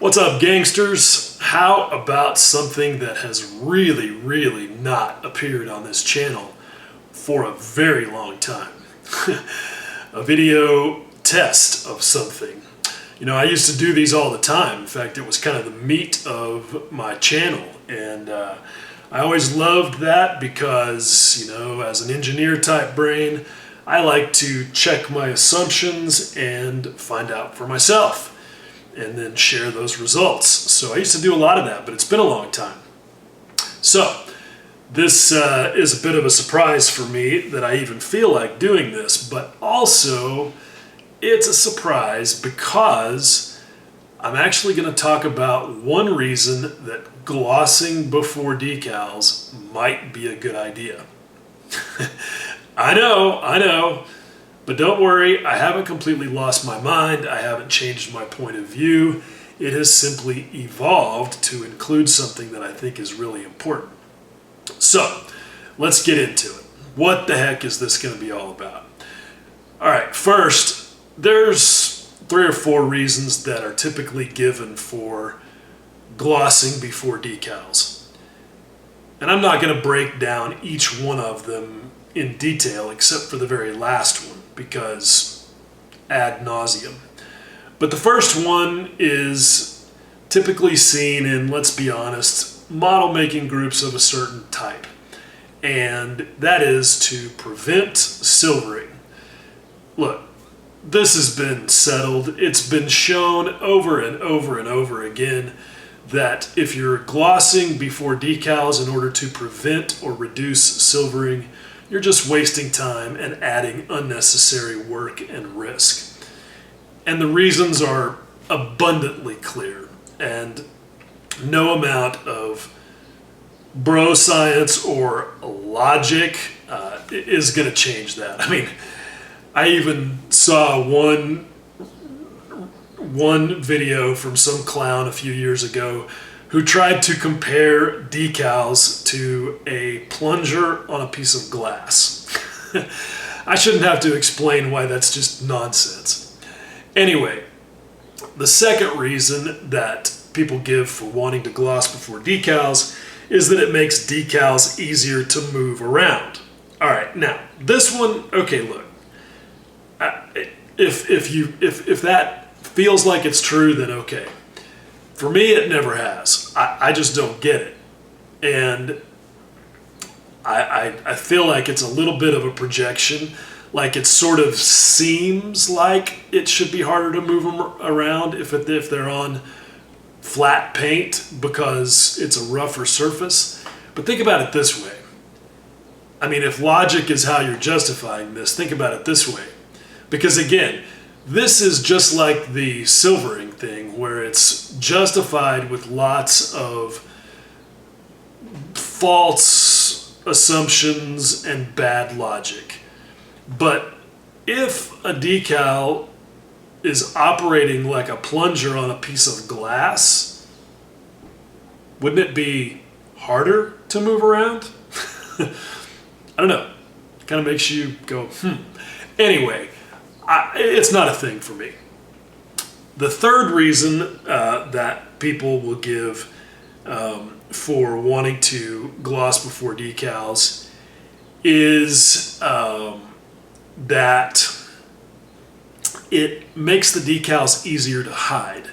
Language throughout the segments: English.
What's up, gangsters? How about something that has really not appeared on this channel for a very long time? A video test of something. You know, I used to do these all the time. In fact, it was kind of the meat of my channel. And I always loved that because, you know, as an engineer type brain, I like to check my assumptions and find out for myself, and then share those results. So I used to do a lot of that, but it's been a long time. So this is a bit of a surprise for me that I even feel like doing this, but also it's a surprise because I'm actually going to talk about one reason that glossing before decals might be a good idea. I know. But don't worry, I haven't completely lost my mind. I haven't changed my point of view. It has simply evolved to include something that I think is really important. So, let's get into it. What the heck is this going to be all about? All right, first, there's 3 or 4 reasons that are typically given for glossing before decals. And I'm not going to break down each one of them in detail except for the very last one, because ad nauseum. But the first one is typically seen in, let's be honest, model making groups of a certain type. And that is to prevent silvering. Look, this has been settled. It's been shown over and over again that if you're glossing before decals in order to prevent or reduce silvering, you're just wasting time and adding unnecessary work and risk. And the reasons are abundantly clear, and no amount of bro science or logic is going to change that. I mean, I even saw one video from some clown a few years ago who tried to compare decals to a plunger on a piece of glass. I shouldn't have to explain why that's just nonsense. Anyway, the second reason that people give for wanting to gloss before decals is that it makes decals easier to move around. All right, now this one, okay, look, if that feels like it's true, then okay. For me, it never has. I just don't get it. And I feel like it's a little bit of a projection. Like it sort of seems like it should be harder to move them around if they're on flat paint because it's a rougher surface. But think about it this way. I mean, if logic is how you're justifying this, think about it this way. Because again, this is just like the silvering thing where it's justified with lots of false assumptions and bad logic. But if a decal is operating like a plunger on a piece of glass, wouldn't it be harder to move around? I don't know. It kind of makes you go, Anyway, it's not a thing for me. The third reason that people will give for wanting to gloss before decals is that it makes the decals easier to hide.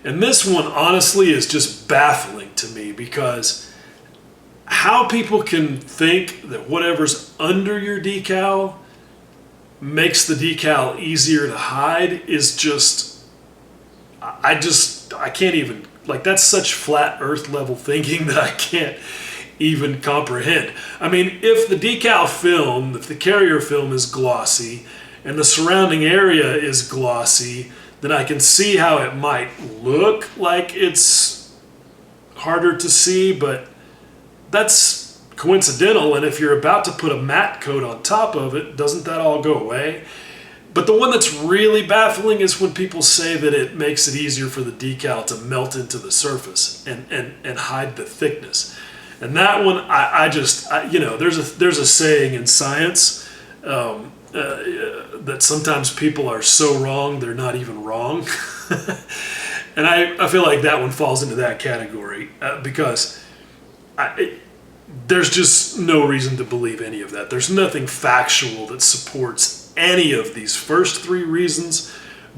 And this one honestly is just baffling to me, because how people can think that whatever's under your decal makes the decal easier to hide is just, I can't even, like, that's such flat earth level thinking that I can't even comprehend. I mean, if the decal film, if the carrier film is glossy and the surrounding area is glossy, then I can see how it might look like it's harder to see, but that's coincidental. And if you're about to put a matte coat on top of it, doesn't that all go away? But the one that's really baffling is when people say that it makes it easier for the decal to melt into the surface and hide the thickness. And that one, you know, there's a saying in science that sometimes people are so wrong they're not even wrong. And I feel like that one falls into that category because there's just no reason to believe any of that. There's nothing factual that supports any of these first three reasons,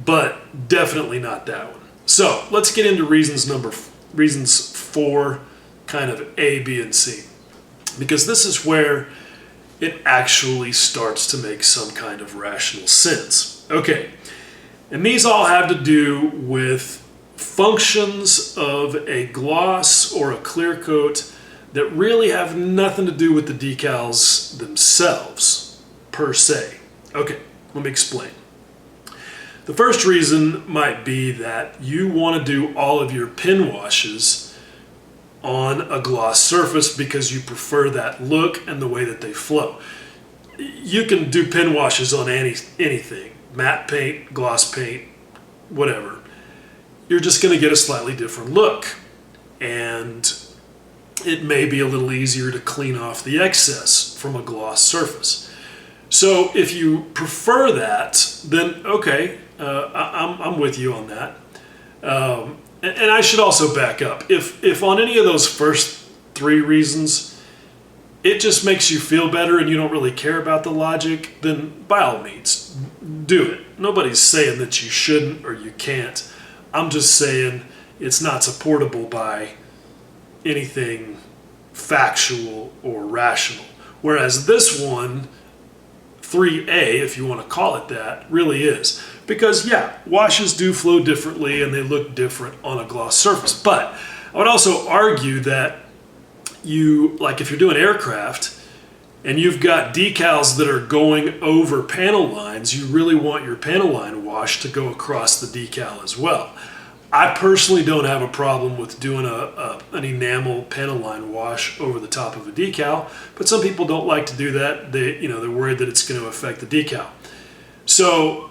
but definitely not that one. So let's get into reasons four, kind of A, B, and C, because this is where it actually starts to make some kind of rational sense. Okay, and these all have to do with functions of a gloss or a clear coat that really have nothing to do with the decals themselves, per se. Okay, let me explain. The first reason might be that you want to do all of your pen washes on a gloss surface because you prefer that look and the way that they flow. You can do pen washes on anything, matte paint, gloss paint, whatever. You're just going to get a slightly different look, and it may be a little easier to clean off the excess from a gloss surface. So if you prefer that, then okay, I'm with you on that. And I should also back up. If on any of those first three reasons, it just makes you feel better and you don't really care about the logic, then by all means, do it. Nobody's saying that you shouldn't or you can't. I'm just saying it's not supportable by anything factual or rational. Whereas this one, 3A, if you want to call it that, really is. Because yeah, washes do flow differently and they look different on a gloss surface. But I would also argue that like if you're doing aircraft and you've got decals that are going over panel lines, you really want your panel line wash to go across the decal as well. I personally don't have a problem with doing an enamel panel line wash over the top of a decal, but some people don't like to do that. They're worried that it's going to affect the decal. So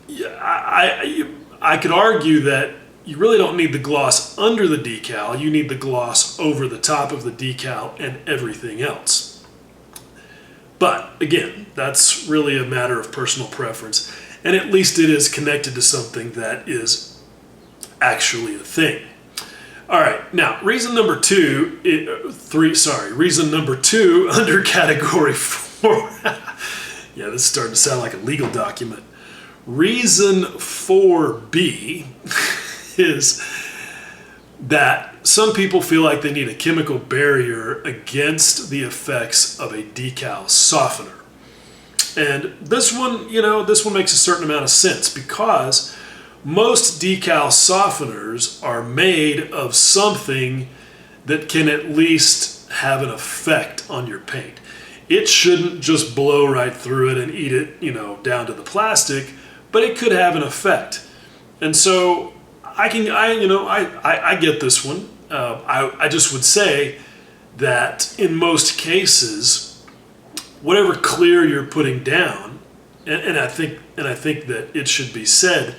I could argue that you really don't need the gloss under the decal. You need the gloss over the top of the decal and everything else. But again, that's really a matter of personal preference, and at least it is connected to something that is actually a thing. All right, now reason number two under category 4. Yeah, this is starting to sound like a legal document. Reason 4B is that some people feel like they need a chemical barrier against the effects of a decal softener. And this one makes a certain amount of sense because most decal softeners are made of something that can at least have an effect on your paint. It shouldn't just blow right through it and eat it, down to the plastic, but it could have an effect. And so I get this one. I just would say that in most cases, whatever clear you're putting down, and I think that it should be said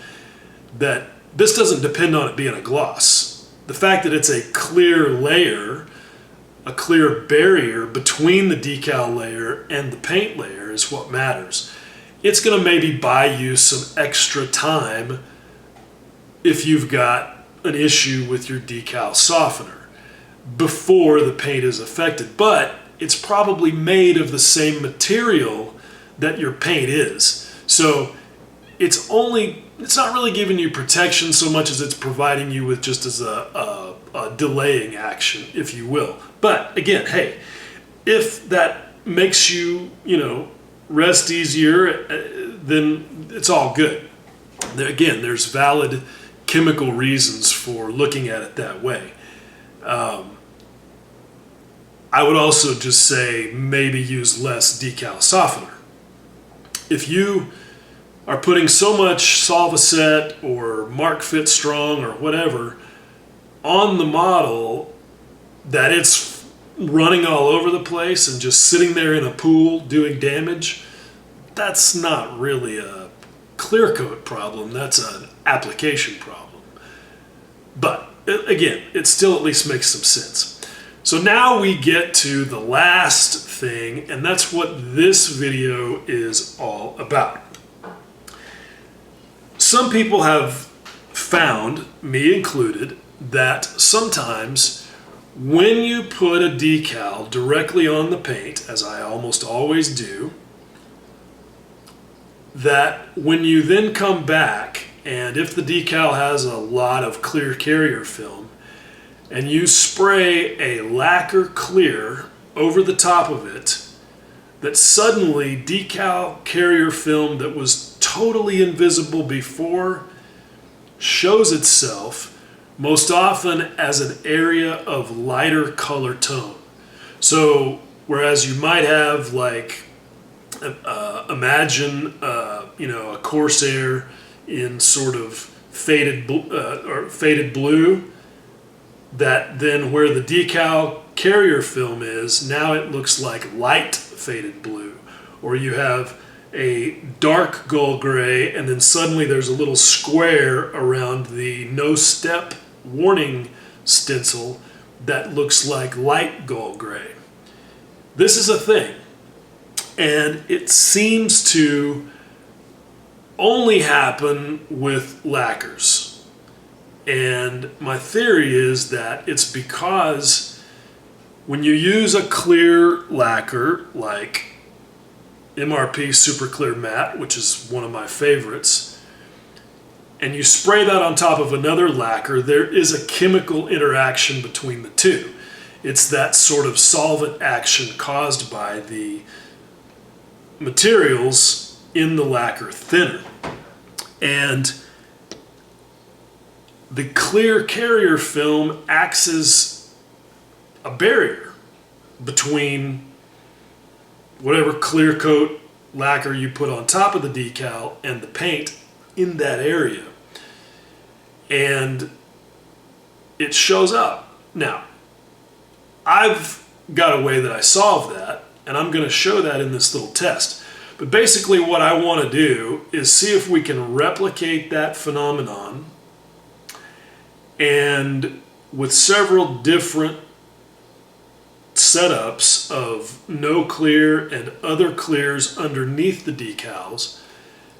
that this doesn't depend on it being a gloss. The fact that it's a clear layer, a clear barrier between the decal layer and the paint layer is what matters. It's going to maybe buy you some extra time if you've got an issue with your decal softener before the paint is affected, but it's probably made of the same material that your paint is. So it's not really giving you protection so much as it's providing you with just as a delaying action, if you will. But again, hey, if that makes you, rest easier, then it's all good. Again, there's valid chemical reasons for looking at it that way. I would also just say maybe use less decal softener. If you are putting so much Solvacet or Mark Fit Strong or whatever on the model that it's running all over the place and just sitting there in a pool doing damage, that's not really a clear coat problem, that's an application problem. But again, it still at least makes some sense. So now we get to the last thing, and that's what this video is all about. Some people have found, me included, that sometimes when you put a decal directly on the paint, as I almost always do, that when you then come back, and if the decal has a lot of clear carrier film, and you spray a lacquer clear over the top of it, that suddenly decal carrier film that was totally invisible before shows itself most often as an area of lighter color tone. So whereas you might have like imagine a Corsair in sort of faded blue, that then where the decal carrier film is, now it looks like light faded blue. Or you have a dark gull gray and then suddenly there's a little square around the no step warning stencil that looks like light gull gray. This is a thing, and it seems to only happen with lacquers. And my theory is that it's because when you use a clear lacquer like MRP Super Clear Matte, which is one of my favorites, and you spray that on top of another lacquer, there is a chemical interaction between the two. It's that sort of solvent action caused by the materials in the lacquer thinner. And the clear carrier film acts as a barrier between whatever clear coat lacquer you put on top of the decal and the paint in that area. And it shows up. Now, I've got a way that I solve that, and I'm going to show that in this little test. But basically what I want to do is see if we can replicate that phenomenon, and with several different setups of no clear and other clears underneath the decals,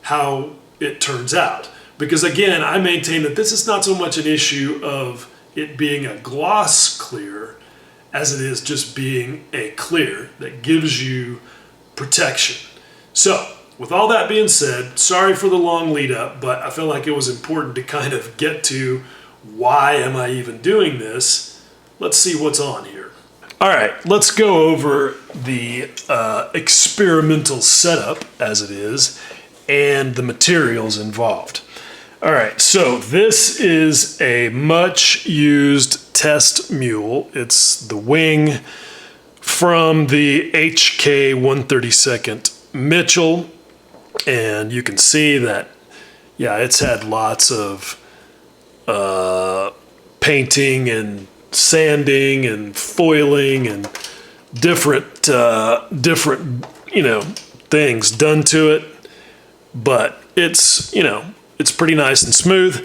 how it turns out. Because again, I maintain that this is not so much an issue of it being a gloss clear as it is just being a clear that gives you protection. So, with all that being said, sorry for the long lead up, but I felt like it was important to kind of get to why am I even doing this. Let's see what's on here. All right, let's go over the experimental setup as it is and the materials involved. All right, so this is a much used test mule. It's the wing from the HK 132nd Mitchell, and you can see that, yeah, it's had lots of painting and sanding and foiling and different things done to it, but it's it's pretty nice and smooth.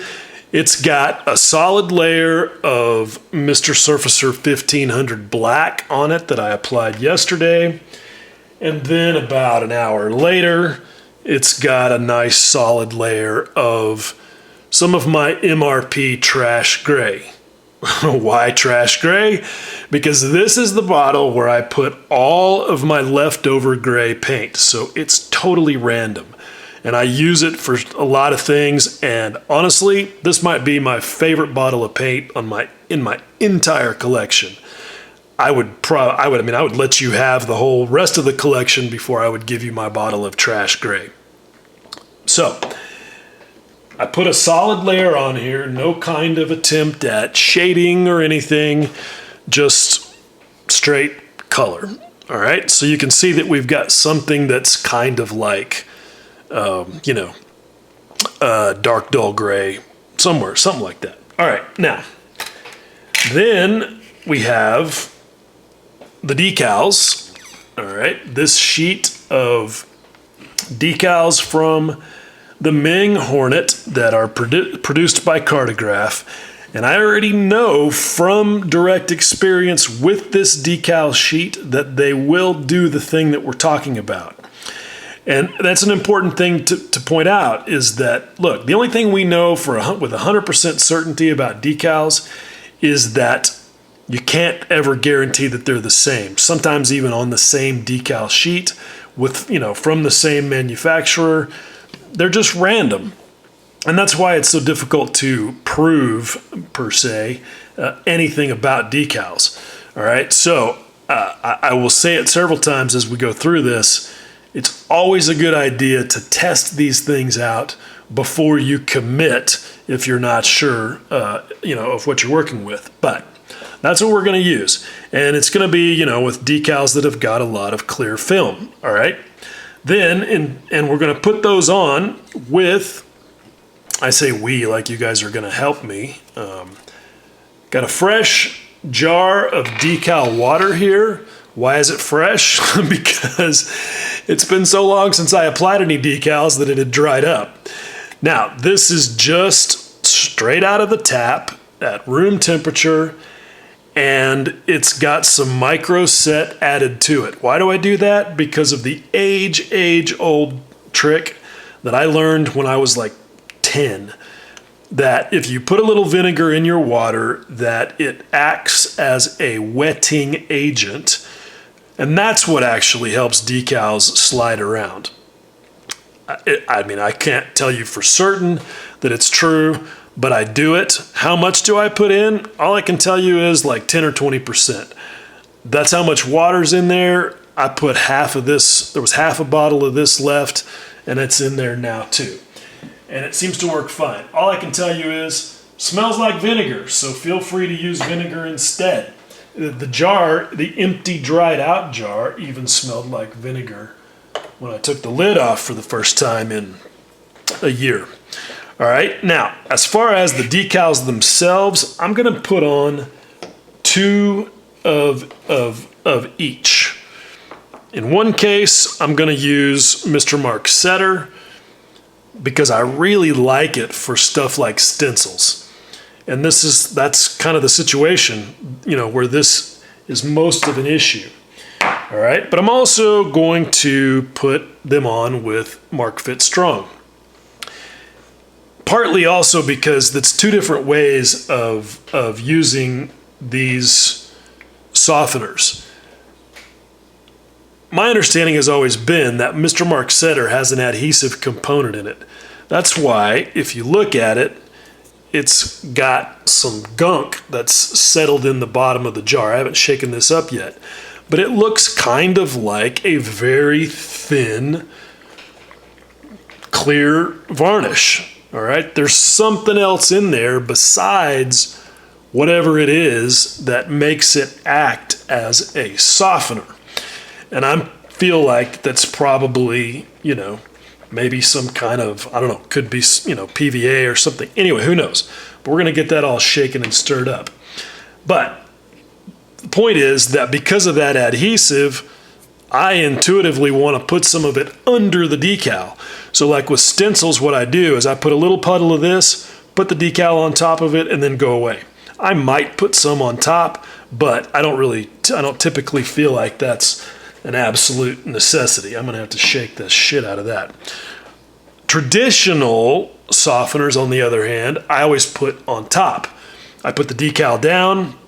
It's got a solid layer of Mr. Surfacer 1500 black on it that I applied yesterday, and then about an hour later it's got a nice solid layer of some of my MRP trash gray. Why trash gray? Because this is the bottle where I put all of my leftover gray paint, so it's totally random. And I use it for a lot of things, and honestly, this might be my favorite bottle of paint in my entire collection. I would let you have the whole rest of the collection before I would give you my bottle of trash gray. So, I put a solid layer on here, no kind of attempt at shading or anything, just straight color. All right, so you can see that we've got something that's kind of like, dark dull gray, somewhere, something like that. All right, now, then we have the decals. All right, this sheet of decals from the Ming Hornet that are produced by Cartograph, and I already know from direct experience with this decal sheet that they will do the thing that we're talking about. And that's an important thing to point out is that, look, the only thing we know with 100% certainty about decals is that you can't ever guarantee that they're the same. Sometimes even on the same decal sheet with, from the same manufacturer, they're just random. And that's why it's so difficult to prove, per se, anything about decals. All right, so I will say it several times as we go through this. It's always a good idea to test these things out before you commit if you're not sure, of what you're working with. But that's what we're going to use. And it's going to be, with decals that have got a lot of clear film. All right. Then, and we're going to put those on with, I say we, like you guys are going to help me. Got a fresh jar of decal water here. Why is it fresh? Because it's been so long since I applied any decals that it had dried up. Now, this is just straight out of the tap at room temperature, and it's got some micro set added to it. Why do I do that? Because of the age-old trick that I learned when I was like 10, that if you put a little vinegar in your water, that it acts as a wetting agent, and that's what actually helps decals slide around. I can't tell you for certain that it's true, but I do it. How much do I put in? All I can tell you is like 10 or 20%. That's how much water's in there. I put half of this. There was half a bottle of this left, and it's in there now too. And it seems to work fine. All I can tell you is, smells like vinegar, so feel free to use vinegar instead. The jar, the empty dried out jar, even smelled like vinegar when I took the lid off for the first time in a year. All right, now, as far as the decals themselves, I'm gonna put on 2 of each. In one case, I'm gonna use Mr. Mark Setter because I really like it for stuff like stencils. And that's kind of the situation, where this is most of an issue. All right, but I'm also going to put them on with Mark Fit Strong. Partly also because that's 2 different ways of using these softeners. My understanding has always been that Mr. Mark Setter has an adhesive component in it. That's why, if you look at it, it's got some gunk that's settled in the bottom of the jar. I haven't shaken this up yet, but it looks kind of like a very thin, clear varnish. All right, there's something else in there besides whatever it is that makes it act as a softener. And I feel like that's probably, maybe some kind of, I don't know, could be, PVA or something. Anyway, who knows? But we're going to get that all shaken and stirred up. But the point is that because of that adhesive, I intuitively want to put some of it under the decal. So like with stencils, what I do is I put a little puddle of this, put the decal on top of it, and then go away. I might put some on top, but I don't typically feel like that's an absolute necessity. I'm going to have to shake the shit out of that. Traditional softeners, on the other hand, I always put on top. I put the decal down.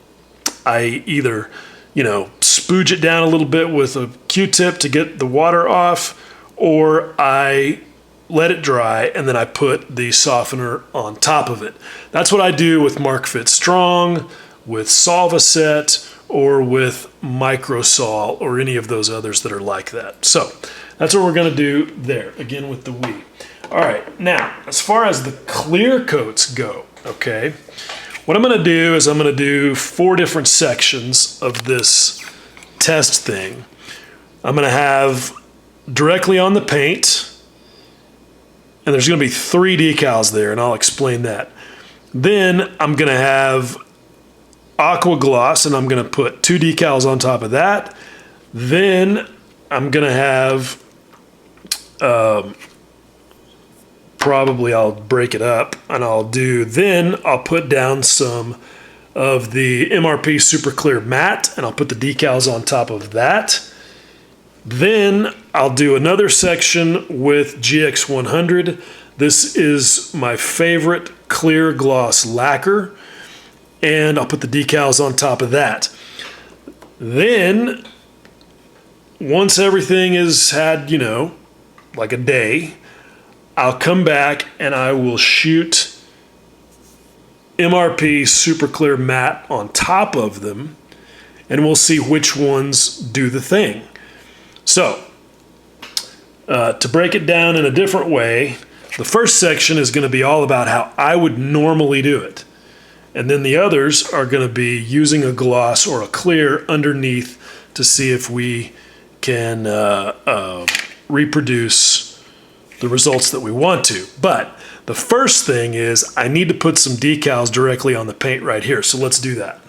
I either, spooge it down a little bit with a Q-tip to get the water off, or I let it dry and then I put the softener on top of it. That's what I do with Mark Fit Strong, with Solvaset, or with Microsol, or any of those others that are like that. So that's what we're going to do there, again with the we. All right, now, as far as the clear coats go, okay, what I'm going to do is I'm going to do 4 different sections of this test thing. I'm going to have directly on the paint, and there's going to be 3 decals there, and I'll explain that. Then I'm going to have aqua gloss, and I'm going to put 2 decals on top of that. Then I'm going to have, probably I'll break it up, and then I'll put down some of the MRP Super Clear Matte, and I'll put the decals on top of that. Then I'll do another section with GX100. This is my favorite clear gloss lacquer, and I'll put the decals on top of that. Then, once everything has had, like a day, I'll come back and I will shoot MRP super clear matte on top of them, and we'll see which ones do the thing. So, to break it down in a different way, the first section is going to be all about how I would normally do it. And then the others are going to be using a gloss or a clear underneath to see if we can reproduce the results that we want to. But the first thing is I need to put some decals directly on the paint right here. So let's do that.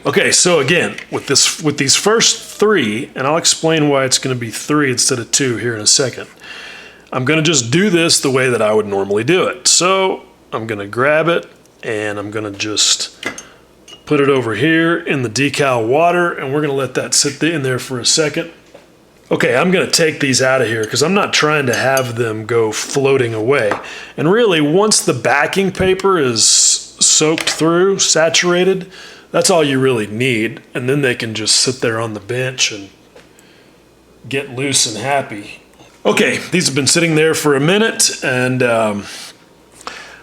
Okay, so again, with these first three, and I'll explain why it's going to be 3 instead of 2 here in a second. I'm going to just do this the way that I would normally do it. So I'm going to grab it and I'm going to just put it over here in the decal water, and we're going to let that sit in there for a second. Okay, I'm going to take these out of here because I'm not trying to have them go floating away. And really, once the backing paper is soaked through, saturated, that's all you really need. And then they can just sit there on the bench and get loose and happy. Okay, these have been sitting there for a minute, and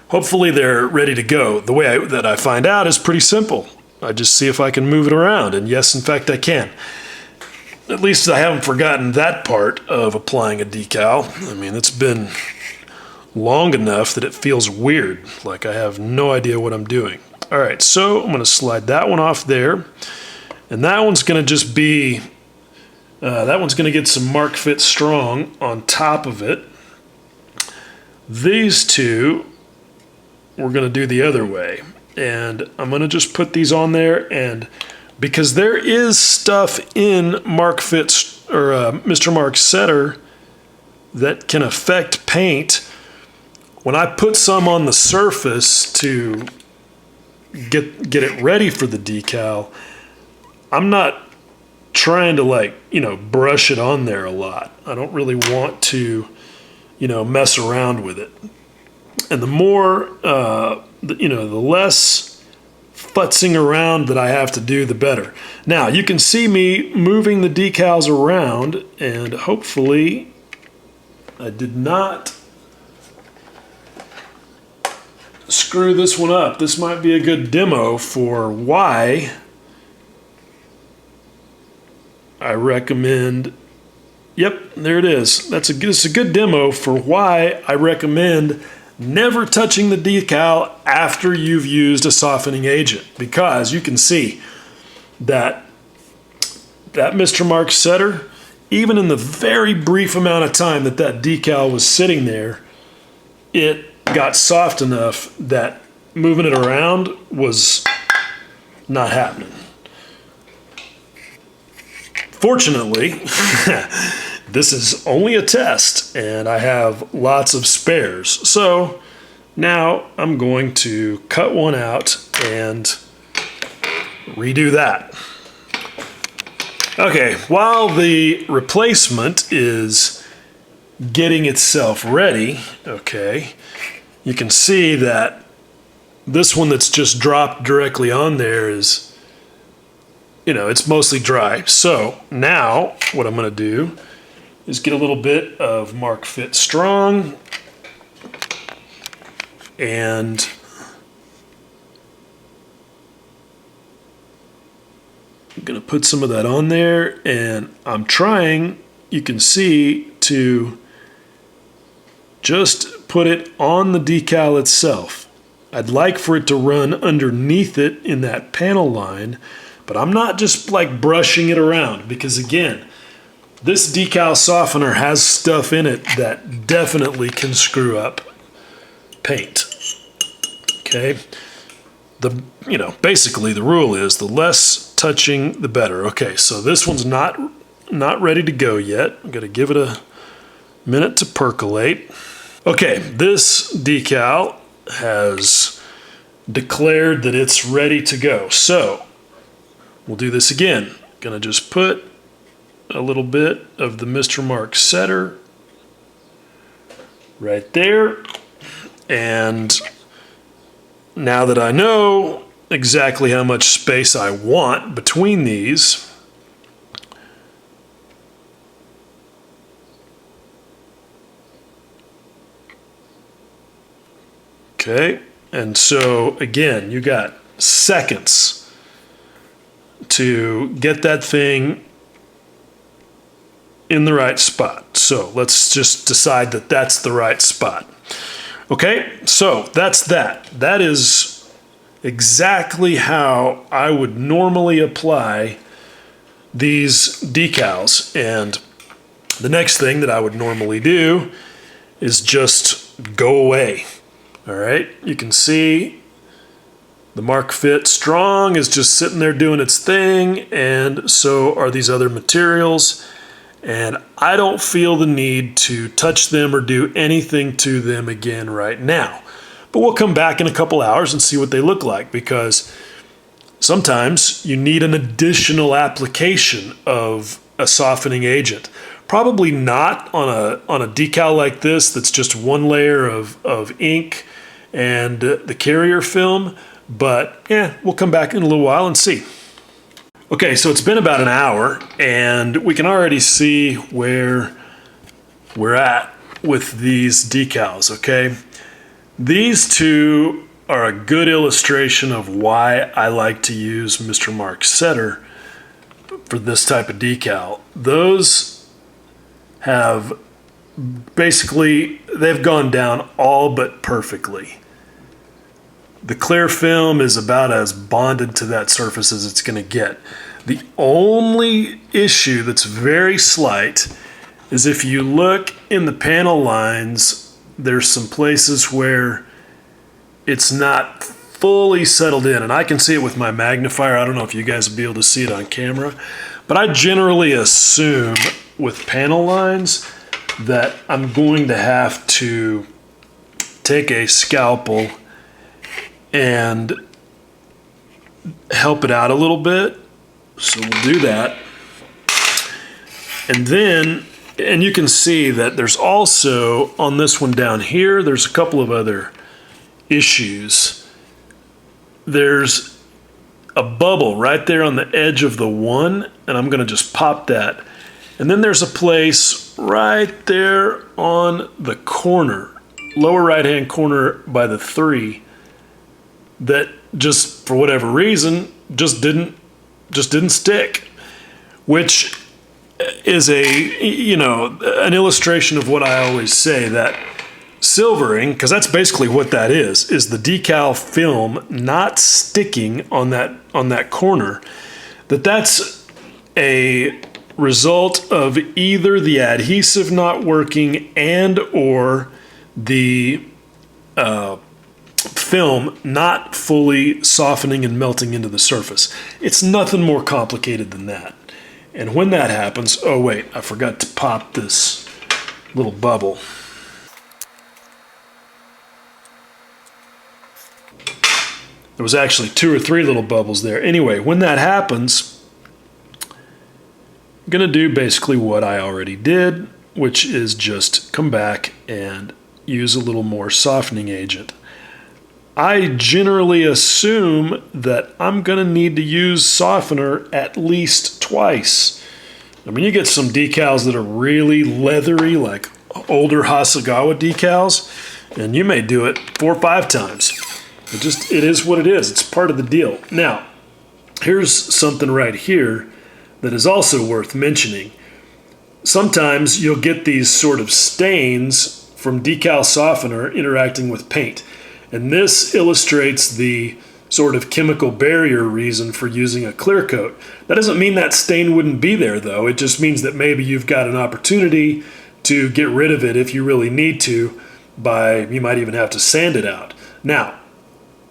hopefully they're ready to go. The way that I find out is pretty simple. I just see if I can move it around, and yes, in fact, I can. At least I haven't forgotten that part of applying a decal. I mean, it's been long enough that it feels weird, like I have no idea what I'm doing. All right, so I'm going to slide that one off there, and that one's going to just be, that one's going to get some Mark Fit Strong on top of it. These two, we're going to do the other way, and I'm going to just put these on there, and because there is stuff in Mark Fit or Mr. Mark Setter that can affect paint, when I put some on the surface to get it ready for the decal, I'm not trying to brush it on there a lot. I don't really want to mess around with it. And the more the less futzing around that I have to do, the better. Now you can see me moving the decals around, and hopefully I did not screw this one up. This might be a good demo for why I recommend, yep, there it is. It's a good demo for why I recommend never touching the decal after you've used a softening agent, because you can see that Mr. Mark Setter, even in the very brief amount of time that decal was sitting there, it got soft enough that moving it around was not happening. Fortunately, this is only a test, and I have lots of spares. So now I'm going to cut one out and redo that. Okay, while the replacement is getting itself ready, okay, you can see that this one that's just dropped directly on there is, it's mostly dry. So now what I'm going to do is get a little bit of Mark Fit Strong, and I'm going to put some of that on there, and I'm trying, you can see, to just put it on the decal itself. I'd like for it to run underneath it in that panel line, but I'm not just brushing it around, because again, this decal softener has stuff in it that definitely can screw up paint. Okay, basically the rule is the less touching the better. Okay, so this one's not ready to go yet. I'm gonna give it a minute to percolate. Okay, this decal has declared that it's ready to go. So we'll do this again. Gonna just put a little bit of the Mr. Mark setter right there. And now that I know exactly how much space I want between these, okay, and so again, you got seconds to get that thing in the right spot. So let's just decide that that's the right spot. Okay, so that's that. That is exactly how I would normally apply these decals. And the next thing that I would normally do is just go away. All right, you can see the Mark Fit Strong is just sitting there doing its thing, and so are these other materials. And I don't feel the need to touch them or do anything to them again right now. But we'll come back in a couple hours and see what they look like, because sometimes you need an additional application of a softening agent. Probably not on a decal like this that's just one layer of ink and the carrier film, but yeah, we'll come back in a little while and see. Okay, so it's been about an hour, and we can already see where we're at with these decals, okay? These two are a good illustration of why I like to use Mr. Mark Setter for this type of decal. Those have basically, they've gone down all but perfectly. The clear film is about as bonded to that surface as it's going to get. The only issue that's very slight is if you look in the panel lines, there's some places where it's not fully settled in. And I can see it with my magnifier. I don't know if you guys will be able to see it on camera. But I generally assume with panel lines that I'm going to have to take a scalpel and help it out a little bit. So we'll do that. And then, and you can see that there's also, on this one down here, there's a couple of other issues. There's a bubble right there on the edge of the one, and I'm going to just pop that. And then there's a place right there on the corner, lower right-hand corner by the 3, that just for whatever reason just didn't stick, which is an illustration of what I always say, that silvering, because that's basically what that is the decal film not sticking on that corner. That's a result of either the adhesive not working and or the film not fully softening and melting into the surface. It's nothing more complicated than that. And when that happens, oh wait, I forgot to pop this little bubble. There was actually 2 or 3 little bubbles there. Anyway, when that happens, I'm going to do basically what I already did, which is just come back and use a little more softening agent. I generally assume that I'm going to need to use softener at least twice. I mean, you get some decals that are really leathery, like older Hasegawa decals, and you may do it 4 or 5 times. It is what it is. It's part of the deal. Now, here's something right here that is also worth mentioning. Sometimes you'll get these sort of stains from decal softener interacting with paint. And this illustrates the sort of chemical barrier reason for using a clear coat. That doesn't mean that stain wouldn't be there, though. It just means that maybe you've got an opportunity to get rid of it if you really need to, you might even have to sand it out. Now,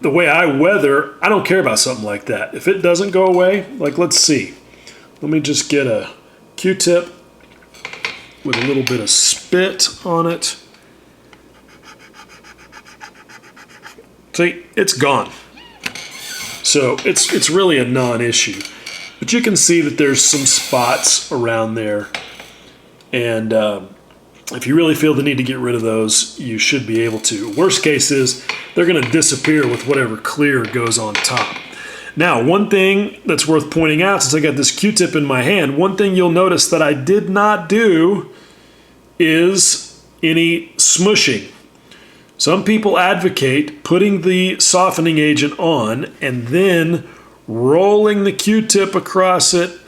the way I weather, I don't care about something like that. If it doesn't go away, like let's see. Let me just get a Q-tip with a little bit of spit on it. See, it's gone. So it's really a non-issue. But But you can see that there's some spots around there. And if you really feel the need to get rid of those, you should be able to. Worst case is they're going to disappear with whatever clear goes on top. Now, one thing that's worth pointing out, since I got this Q-tip in my hand, one thing you'll notice that I did not do is any smushing. Some people advocate putting the softening agent on and then rolling the Q-tip across it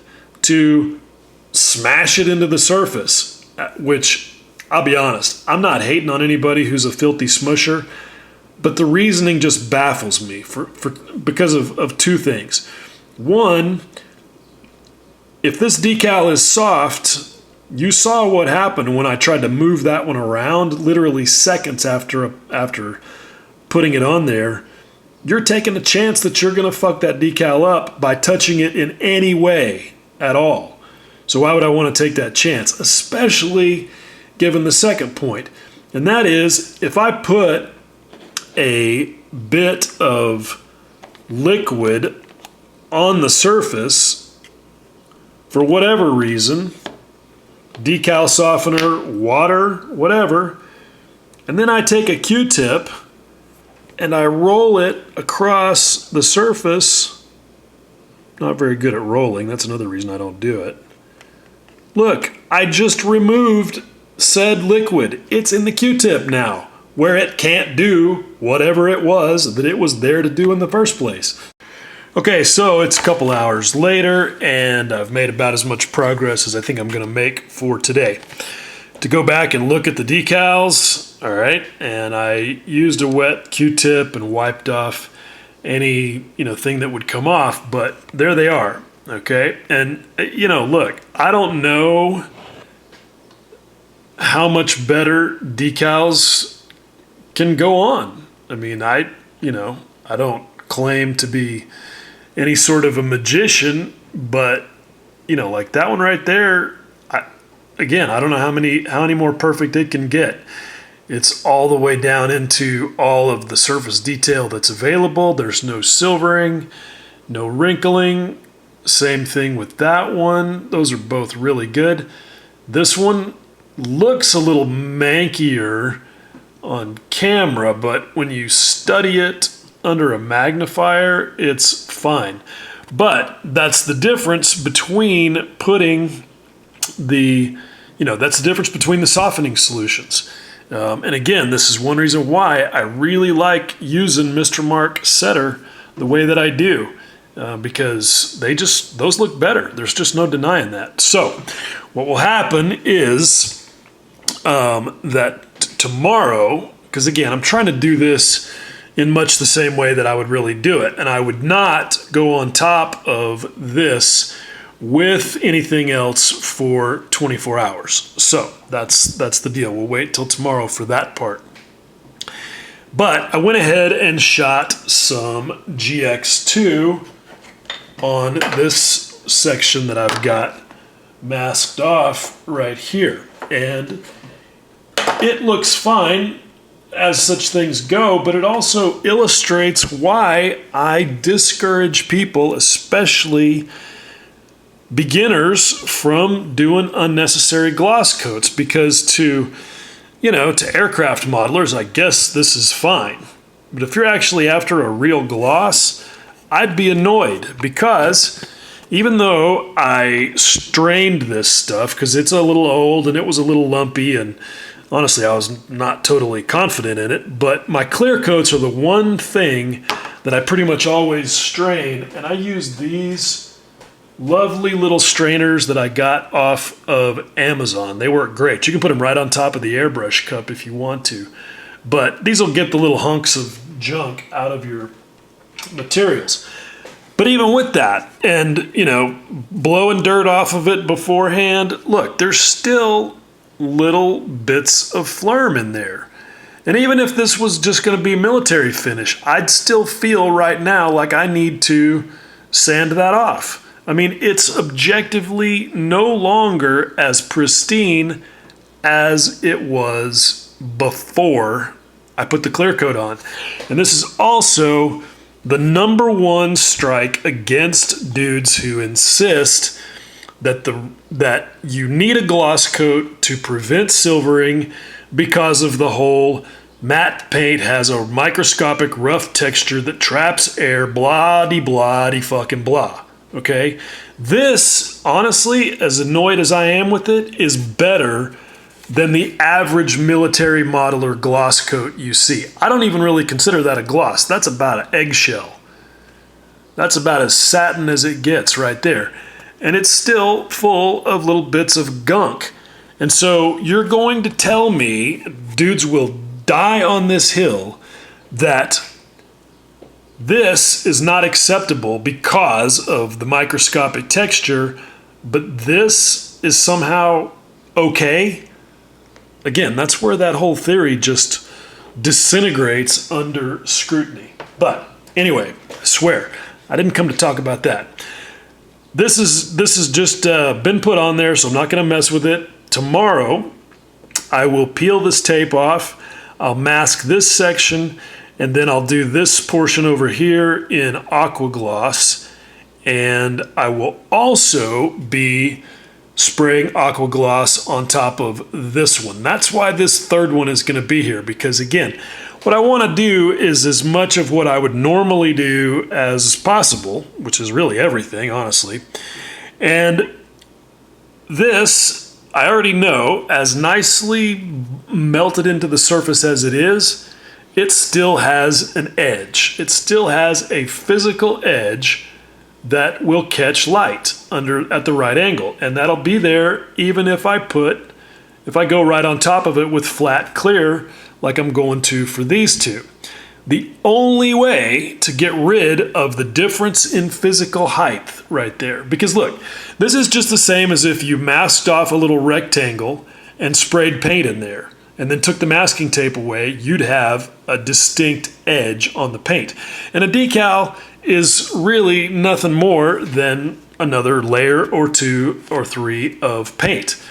to smash it into the surface, which, I'll be honest, I'm not hating on anybody who's a filthy smusher, but the reasoning just baffles me because of two things. One, if this decal is soft, you saw what happened when I tried to move that one around literally seconds after putting it on there. You're taking a chance that you're going to fuck that decal up by touching it in any way at all. So why would I want to take that chance, especially given the second point? And that is, if I put a bit of liquid on the surface for whatever reason, decal softener, water, whatever, and then I take a Q-tip and I roll it across the surface. Not very good at rolling. That's another reason I don't do it. Look, I just removed said liquid. It's in the Q-tip now, where it can't do whatever it was that it was there to do in the first place. Okay, so it's a couple hours later, and I've made about as much progress as I think I'm going to make for today. To go back and look at the decals, all right, and I used a wet Q-tip and wiped off any thing that would come off, but there they are, okay? And look, I don't know how much better decals can go on. I mean, I don't claim to be any sort of a magician, but like that one right there, I don't know how many more perfect it can get. It's all the way down into all of the surface detail that's available. There's no silvering, no wrinkling. Same thing with that one. Those are both really good. This one looks a little mankier on camera, but when you study it under a magnifier, it's fine. But that's the difference between putting that's the difference between the softening solutions. And again, this is one reason why I really like using Mr. Mark Setter the way that I do, because those look better. There's just no denying that. So what will happen is that tomorrow, because again, I'm trying to do this in much the same way that I would really do it, and I would not go on top of this with anything else for 24 hours. So that's the deal. We'll wait till tomorrow for that part. But I went ahead and shot some GX2 on this section that I've got masked off right here. And it looks fine as such things go, but it also illustrates why I discourage people, especially beginners, from doing unnecessary gloss coats, because to aircraft modelers, I guess this is fine. But if you're actually after a real gloss, I'd be annoyed, because even though I strained this stuff, because it's a little old and it was a little lumpy, and honestly, I was not totally confident in it, but my clear coats are the one thing that I pretty much always strain, and I use these lovely little strainers that I got off of Amazon. They work great. You can put them right on top of the airbrush cup if you want to, but these will get the little hunks of junk out of your materials. But even with that, and blowing dirt off of it beforehand, look, there's still little bits of phlegm in there. And even if this was just going to be military finish, I'd still feel right now like I need to sand that off. I mean, it's objectively no longer as pristine as it was before I put the clear coat on. And this is also the number one strike against dudes who insist that you need a gloss coat to prevent silvering because of the whole matte paint has a microscopic rough texture that traps air, blah-de fucking blah. Okay? This, honestly, as annoyed as I am with it, is better than the average military modeler gloss coat you see. I don't even really consider that a gloss. That's about an eggshell. That's about as satin as it gets right there. And it's still full of little bits of gunk. And so you're going to tell me dudes will die on this hill that this is not acceptable because of the microscopic texture, but this is somehow okay? Again, that's where that whole theory just disintegrates under scrutiny. But anyway, I swear, I didn't come to talk about that. This is just been put on there, so I'm not going to mess with it. Tomorrow, I will peel this tape off. I'll mask this section, and then I'll do this portion over here in aqua gloss. And I will also be spraying aqua gloss on top of this one. That's why this third one is going to be here, because again, what I want to do is as much of what I would normally do as possible, which is really everything, honestly. And this, I already know, as nicely melted into the surface as it is, it still has an edge. It still has a physical edge that will catch light at the right angle. And that'll be there even if I go right on top of it with flat clear, like I'm going to for these two. The only way to get rid of the difference in physical height right there, because look, this is just the same as if you masked off a little rectangle and sprayed paint in there and then took the masking tape away, you'd have a distinct edge on the paint. And a decal is really nothing more than another layer or two or three of paint.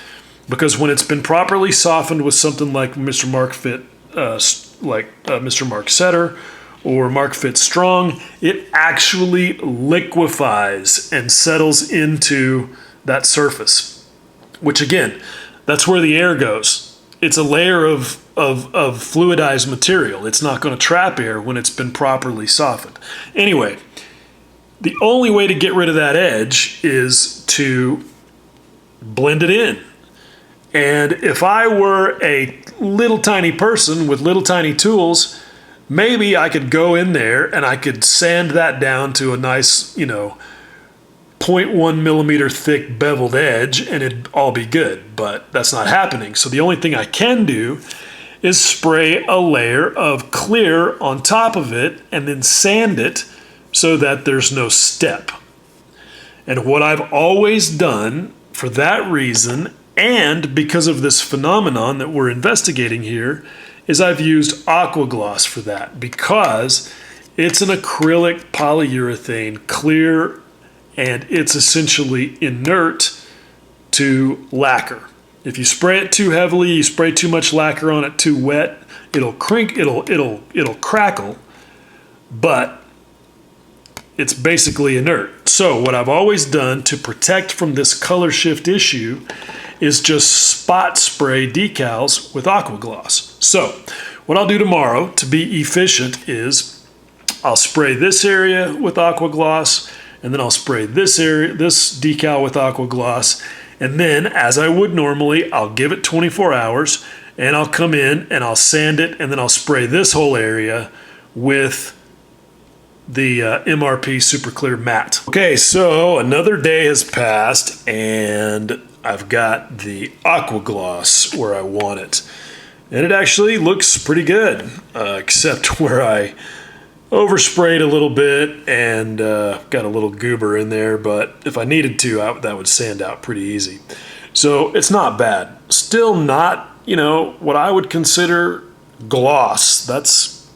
Because when it's been properly softened with something like Mr. Mark Fit, Mr. Mark Setter or Mark Fit Strong, it actually liquefies and settles into that surface. Which again, that's where the air goes. It's a layer of fluidized material. It's not going to trap air when it's been properly softened. Anyway, the only way to get rid of that edge is to blend it in. And if I were a little tiny person with little tiny tools, maybe I could go in there and I could sand that down to a nice, 0.1 millimeter thick beveled edge and it'd all be good, but that's not happening. So the only thing I can do is spray a layer of clear on top of it and then sand it so that there's no step. And what I've always done for that reason, and because of this phenomenon that we're investigating here, is I've used aqua gloss for that, because it's an acrylic polyurethane clear and it's essentially inert to lacquer. If you spray it too heavily, you spray too much lacquer on it too wet, it'll crackle, but it's basically inert. So what I've always done to protect from this color shift issue is just spot spray decals with aqua gloss. So what I'll do tomorrow to be efficient is I'll spray this area with aqua gloss, and then I'll spray this area, this decal with aqua gloss, and then as I would normally, I'll give it 24 hours and I'll come in and I'll sand it, and then I'll spray this whole area with the MRP Super Clear Matte. Okay, so another day has passed and I've got the aqua gloss where I want it. And it actually looks pretty good, except where I oversprayed a little bit and got a little goober in there, but if I needed to, that would sand out pretty easy. So it's not bad. Still not, what I would consider gloss. That's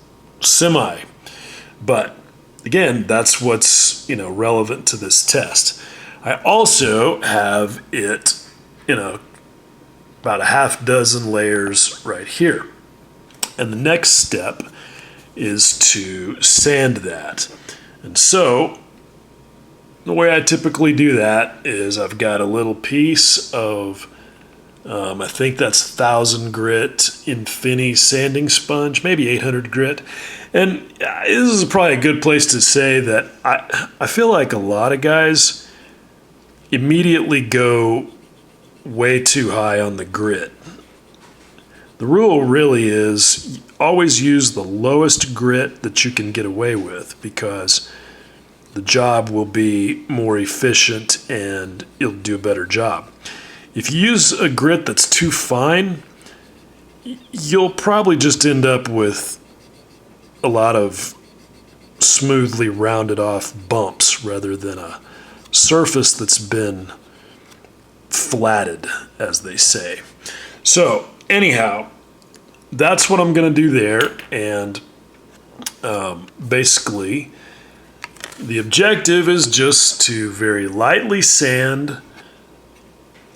semi. But again, that's what's, relevant to this test. I also have it, about a half dozen layers right here. And the next step is to sand that. And so the way I typically do that is I've got a little piece of, I think that's 1000 grit Infini sanding sponge, maybe 800 grit. And this is probably a good place to say that I feel like a lot of guys immediately go way too high on the grit. The rule really is always use the lowest grit that you can get away with, because the job will be more efficient and you'll do a better job. If you use a grit that's too fine, you'll probably just end up with a lot of smoothly rounded off bumps rather than a surface that's been flatted, as they say. So anyhow, that's what I'm going to do there. And basically, the objective is just to very lightly sand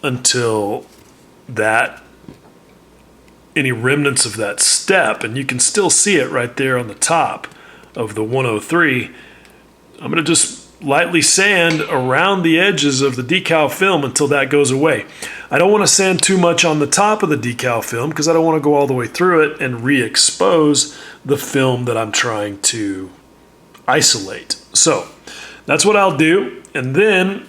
until that any remnants of that step, and you can still see it right there on the top of the 103. I'm going to just lightly sand around the edges of the decal film until that goes away. I don't want to sand too much on the top of the decal film because I don't want to go all the way through it and re-expose the film that I'm trying to isolate. So that's what I'll do. And then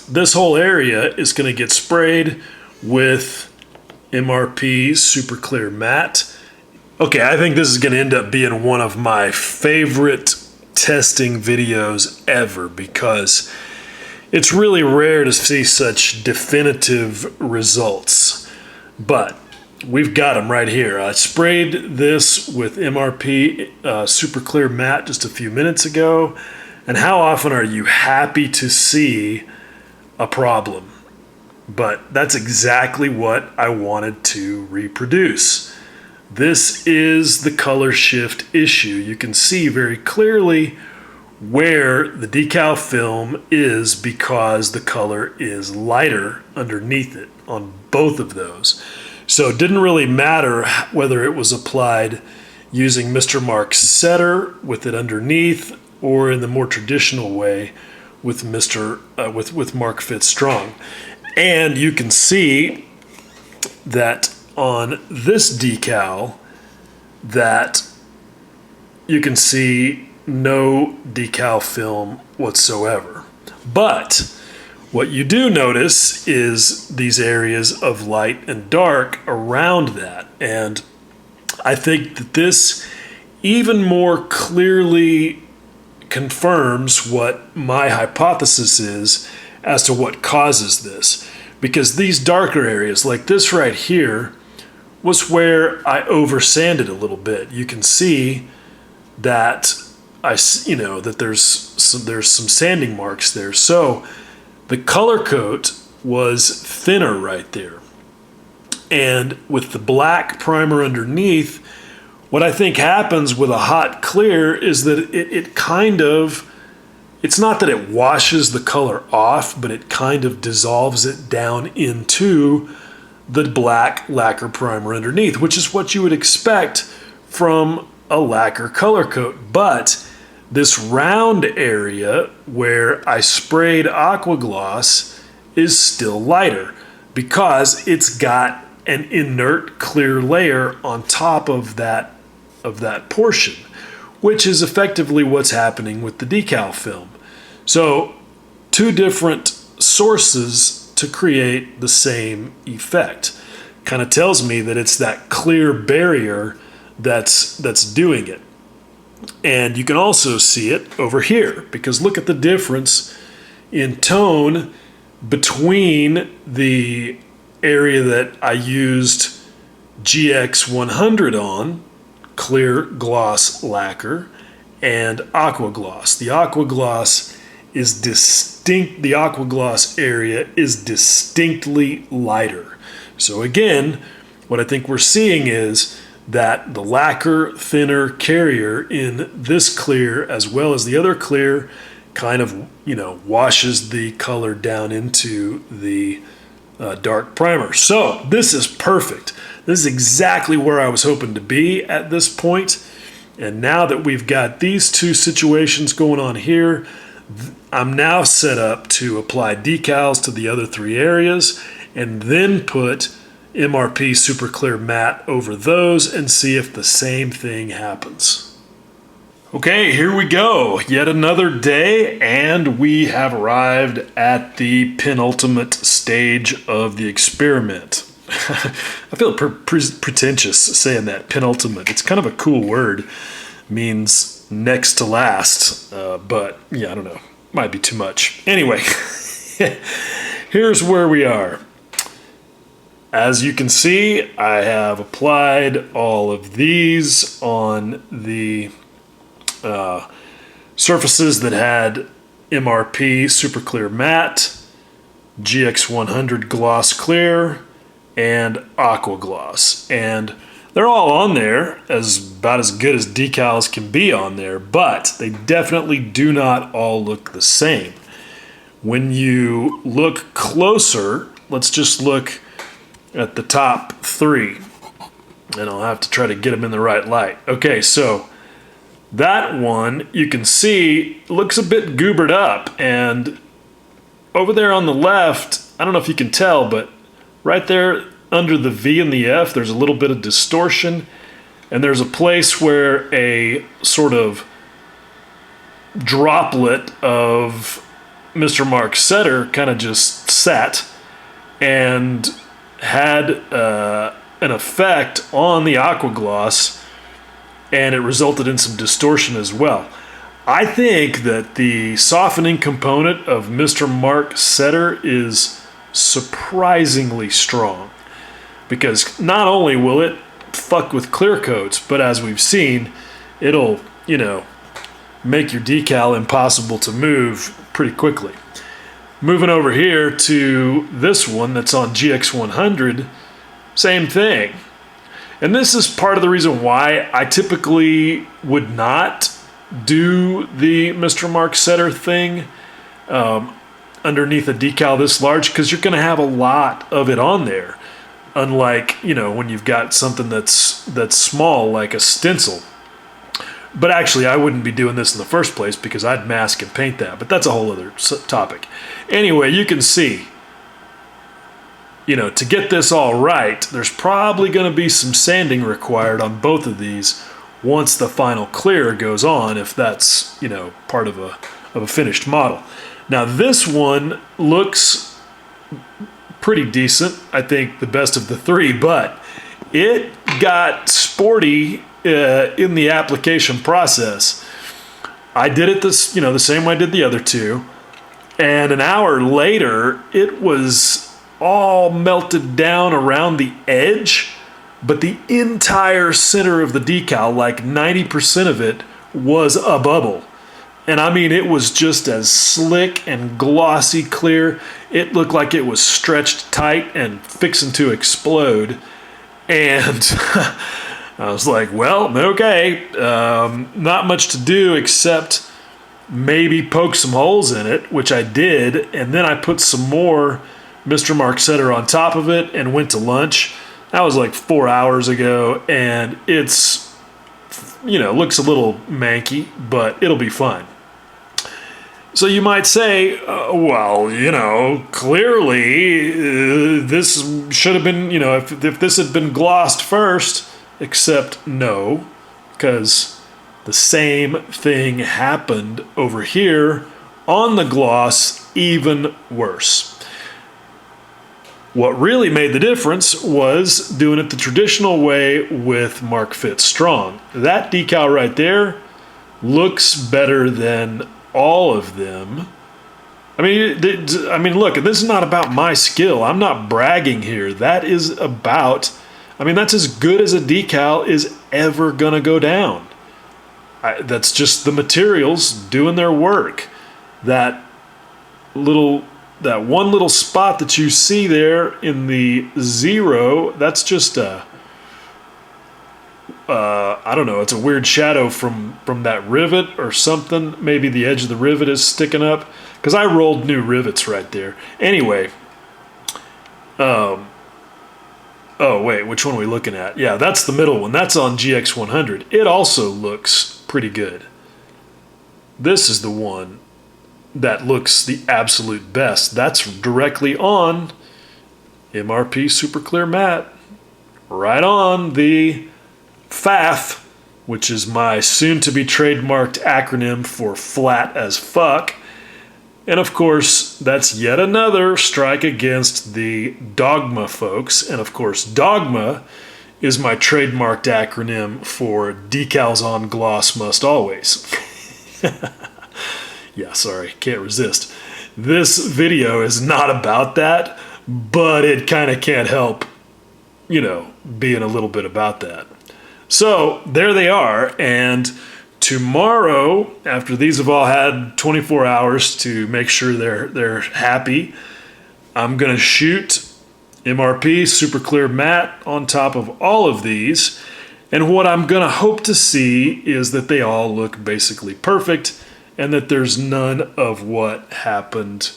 this whole area is going to get sprayed with MRP Super Clear Matte. Okay, I think this is going to end up being one of my favorite testing videos ever, because it's really rare to see such definitive results. But we've got them right here. I sprayed this with MRP Super Clear Matte just a few minutes ago. And how often are you happy to see a problem? But that's exactly what I wanted to reproduce. This is the color shift issue. You can see very clearly where the decal film is because the color is lighter underneath it on both of those. So it didn't really matter whether it was applied using Mr. Mark's setter with it underneath or in the more traditional way with with Mark Fitz Strong. And you can see that on this decal that you can see no decal film whatsoever. But what you do notice is these areas of light and dark around that. And I think that this even more clearly confirms what my hypothesis is as to what causes this. Because these darker areas, like this right here, was where I over sanded a little bit. You can see that that there's some sanding marks there. So the color coat was thinner right there. And with the black primer underneath, what I think happens with a hot clear is that it's not that it washes the color off, but it kind of dissolves it down into the black lacquer primer underneath, which is what you would expect from a lacquer color coat. But this round area where I sprayed aqua gloss is still lighter because it's got an inert clear layer on top of that portion, which is effectively what's happening with the decal film. So two different sources to create the same effect. Kind of tells me that it's that clear barrier that's doing it. And you can also see it over here, because look at the difference in tone between the area that I used GX100 on, clear gloss lacquer, and aqua gloss. The aqua gloss is distinct. The aqua gloss area is distinctly lighter. So again, what I think we're seeing is that the lacquer thinner carrier in this clear as well as the other clear kind of washes the color down into the dark primer. So this is perfect. This is exactly where I was hoping to be at this point. And now that we've got these two situations going on here, I'm now set up to apply decals to the other three areas and then put MRP super clear matte over those and see if the same thing happens. Okay, here we go. Yet another day, and we have arrived at the penultimate stage of the experiment. I feel pretentious saying that, penultimate. It's kind of a cool word. Means next to last, but yeah, I don't know. Might be too much. Anyway, here's where we are. As you can see, I have applied all of these on the surfaces that had MRP Super Clear Matte, GX100 Gloss Clear, and Aqua Gloss. And they're all on there, about as good as decals can be on there, but they definitely do not all look the same. When you look closer, let's just look at the top three, and I'll have to try to get them in the right light. Okay, so that one, you can see, looks a bit goobered up, and over there on the left, I don't know if you can tell, but right there under the V and the F, there's a little bit of distortion, and there's a place where a sort of droplet of Mr. Mark Setter kind of just sat and had an effect on the Aqua Gloss, and it resulted in some distortion as well. I think that the softening component of Mr. Mark Setter is surprisingly strong, because not only will it fuck with clear coats, but as we've seen, it'll, make your decal impossible to move pretty quickly. Moving over here to this one that's on GX100, same thing. And this is part of the reason why I typically would not do the Mr. Mark Setter thing underneath a decal this large, because you're going to have a lot of it on there. Unlike, when you've got something that's small like a stencil. But actually, I wouldn't be doing this in the first place because I'd mask and paint that. But that's a whole other topic. Anyway, you can see, to get this all right, there's probably going to be some sanding required on both of these once the final clear goes on, if that's, part of a finished model. Now, this one looks pretty decent. I think the best of the three, but it got sporty in the application process. I did it the same way I did the other two, and an hour later it was all melted down around the edge, but the entire center of the decal, like 90% of it, was a bubble. And I mean, it was just as slick and glossy clear. It looked like it was stretched tight and fixing to explode. And I was like, well, okay, not much to do except maybe poke some holes in it, which I did. And then I put some more Mr. Mark Setter on top of it and went to lunch. That was like 4 hours ago, and it's, looks a little manky, but it'll be fine. So you might say, clearly this should have been, if this had been glossed first, except no, because the same thing happened over here on the gloss, even worse. What really made the difference was doing it the traditional way with Mark Fit Strong. That decal right there looks better than all of them. I mean, look, this is not about my skill. I'm not bragging here. That is about, that's as good as a decal is ever gonna go down. That's just the materials doing their work. That one little spot that you see there in the 0, that's just I don't know, it's a weird shadow from that rivet or something. Maybe the edge of the rivet is sticking up, because I rolled new rivets right there. Anyway, Oh, wait, which one are we looking at? Yeah, that's the middle one. That's on GX100. It also looks pretty good. This is the one that looks the absolute best. That's directly on MRP Super Clear Matte. Right on the FAF, which is my soon-to-be trademarked acronym for flat as fuck. And of course, that's yet another strike against the Dogma folks. And of course, Dogma is my trademarked acronym for decals on gloss must always. Yeah, sorry, can't resist. This video is not about that, but it kind of can't help, you know, being a little bit about that. So there they are, and tomorrow, after these have all had 24 hours to make sure they're happy, I'm gonna shoot MRP Super Clear Matte on top of all of these, and what I'm gonna hope to see is that they all look basically perfect and that there's none of what happened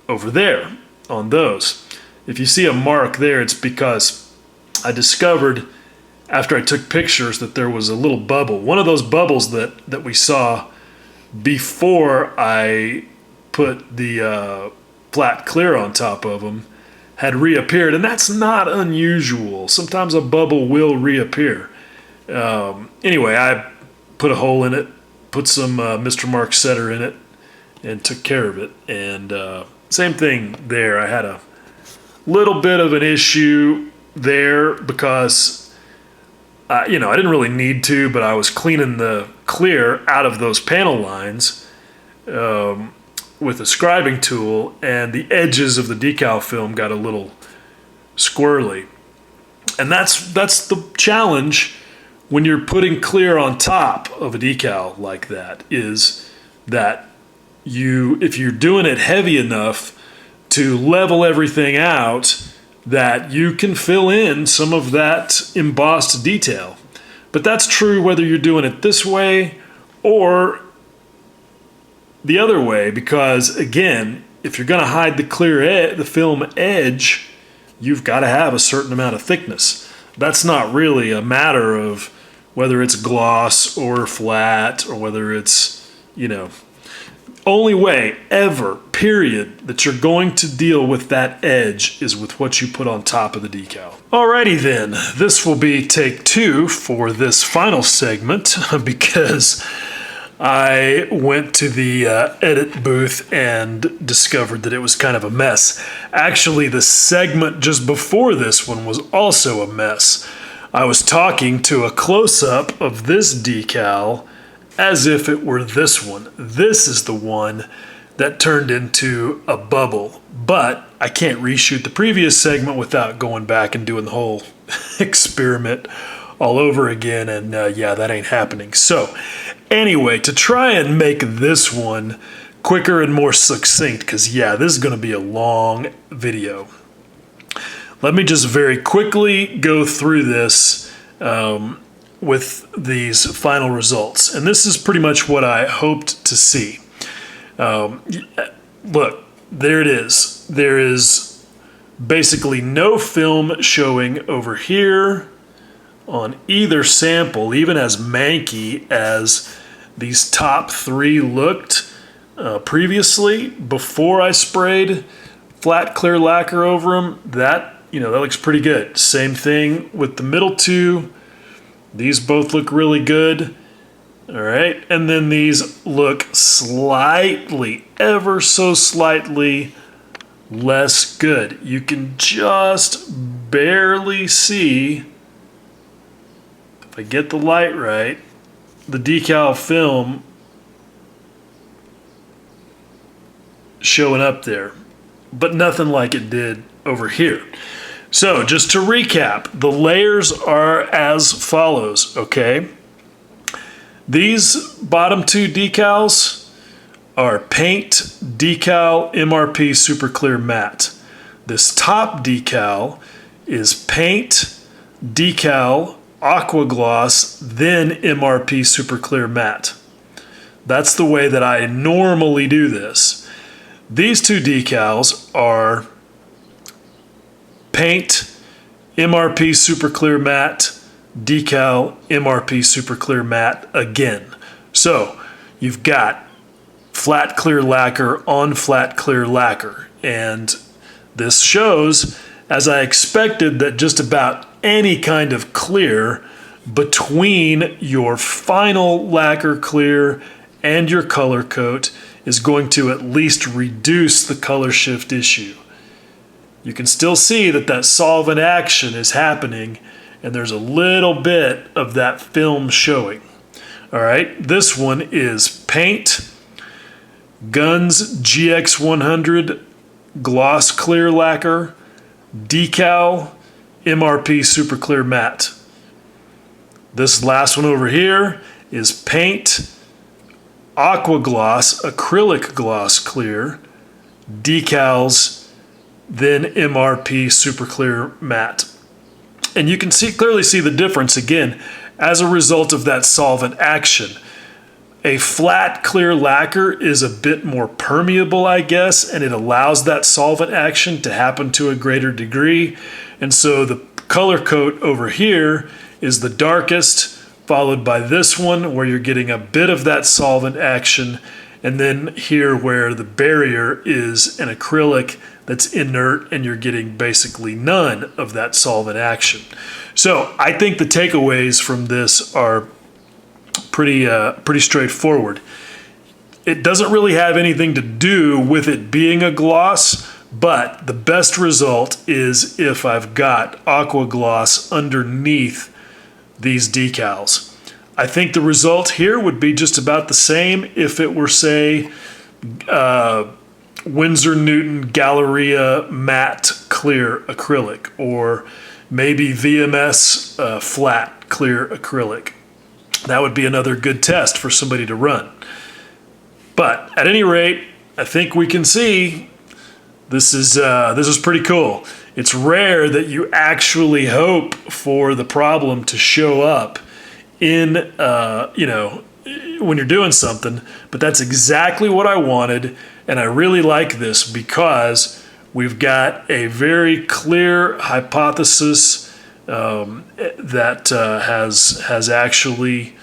over there on those. If you see a mark there, it's because I discovered after I took pictures that there was a little bubble. One of those bubbles that we saw before I put the flat clear on top of them had reappeared, and that's not unusual. Sometimes a bubble will reappear. Anyway, I put a hole in it, put some Mr. Mark Setter in it, and took care of it. And same thing there. I had a little bit of an issue there because I didn't really need to, but I was cleaning the clear out of those panel lines with a scribing tool, and the edges of the decal film got a little squirrely. And that's the challenge when you're putting clear on top of a decal like that, is that if you're doing it heavy enough to level everything out, that you can fill in some of that embossed detail. But that's true whether you're doing it this way or the other way, because again, if you're going to hide the film edge, you've got to have a certain amount of thickness. That's not really a matter of whether it's gloss or flat or whether it's, only way ever, period, that you're going to deal with that edge is with what you put on top of the decal. Alrighty then, this will be take 2 for this final segment because I went to the edit booth and discovered that it was kind of a mess. Actually, the segment just before this one was also a mess. I was talking to a close-up of this decal as if it were this one. This is the one that turned into a bubble, but I can't reshoot the previous segment without going back and doing the whole experiment all over again, and yeah, that ain't happening. So anyway, to try and make this one quicker and more succinct, because yeah, this is going to be a long video. Let me just very quickly go through this with these final results. And this is pretty much what I hoped to see. Look, there it is. There is basically no film showing over here on either sample, even as manky as these top 3 looked previously before I sprayed flat clear lacquer over them. That looks pretty good. Same thing with the middle 2. These both look really good. All right, and then these look slightly, ever so slightly less good. You can just barely see, if I get the light right, the decal film showing up there, but nothing like it did over here. So just to recap, the layers are as follows, okay? These bottom 2 decals are paint, decal, MRP Super Clear Matte. This top decal is paint, decal, aqua gloss, then MRP Super Clear Matte. That's the way that I normally do this. These 2 decals are paint, MRP Super Clear Matte, decal, MRP Super Clear Matte again. So you've got flat clear lacquer on flat clear lacquer. And this shows, as I expected, that just about any kind of clear between your final lacquer clear and your color coat is going to at least reduce the color shift issue. You can still see that that solvent action is happening, and there's a little bit of that film showing. All right, this one is Paint Guns GX100 Gloss Clear Lacquer, decal, MRP Super Clear Matte. This last one over here is Paint Aqua Gloss Acrylic Gloss Clear, decals, then MRP Super Clear Matte. And you can clearly see the difference again as a result of that solvent action. A flat clear lacquer is a bit more permeable, I guess, and it allows that solvent action to happen to a greater degree. And so the color coat over here is the darkest, followed by this one where you're getting a bit of that solvent action, and then here where the barrier is an acrylic that's inert and you're getting basically none of that solvent action. So I think the takeaways from this are pretty straightforward. It doesn't really have anything to do with it being a gloss, but the best result is if I've got aqua gloss underneath these decals. I think the result here would be just about the same if it were, say, Winsor Newton Galleria matte clear acrylic, or maybe VMS flat clear acrylic. That would be another good test for somebody to run. But at any rate, I think we can see this is pretty cool. It's rare that you actually hope for the problem to show up in when you're doing something, but that's exactly what I wanted, and I really like this because we've got a very clear hypothesis that has actually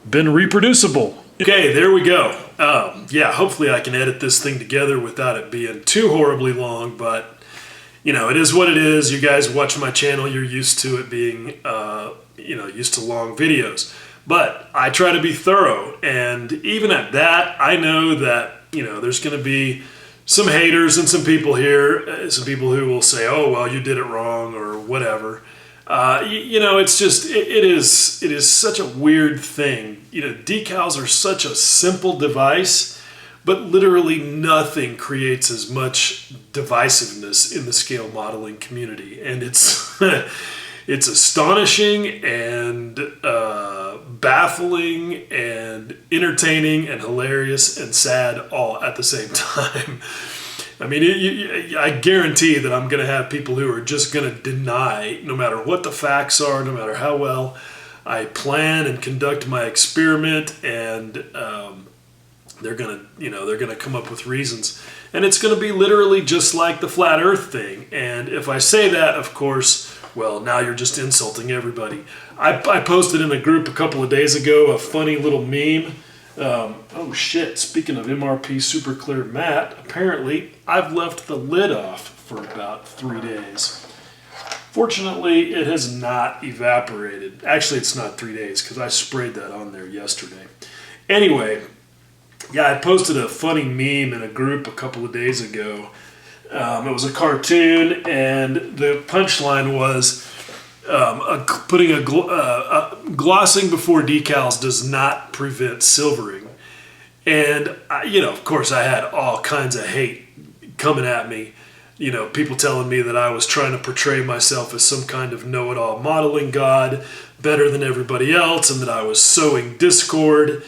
been reproducible. Okay, there we go. Yeah, hopefully I can edit this thing together without it being too horribly long, but you know, it is what it is. You guys watch my channel, you're used to it being, used to long videos. But I try to be thorough, and even at that, I know that, there's going to be some haters and some people here, some people who will say, oh, well, you did it wrong or whatever. It's just, it is such a weird thing. Decals are such a simple device, but literally nothing creates as much divisiveness in the scale modeling community. And it's, it's astonishing and baffling and entertaining and hilarious and sad all at the same time. I mean, I guarantee that I'm going to have people who are just going to deny, no matter what the facts are, no matter how well I plan and conduct my experiment, and they're going to come up with reasons. And it's going to be literally just like the flat Earth thing. And if I say that, of course, well, now you're just insulting everybody. I posted in a group a couple of days ago a funny little meme. Oh shit, speaking of MRP Super Clear Matte, apparently I've left the lid off for about 3 days. Fortunately, it has not evaporated. Actually, it's not 3 days because I sprayed that on there yesterday. Anyway, yeah, I posted a funny meme in a group a couple of days ago. It was a cartoon, and the punchline was glossing before decals does not prevent silvering. And, of course, I had all kinds of hate coming at me. People telling me that I was trying to portray myself as some kind of know-it-all modeling god, better than everybody else, and that I was sowing discord.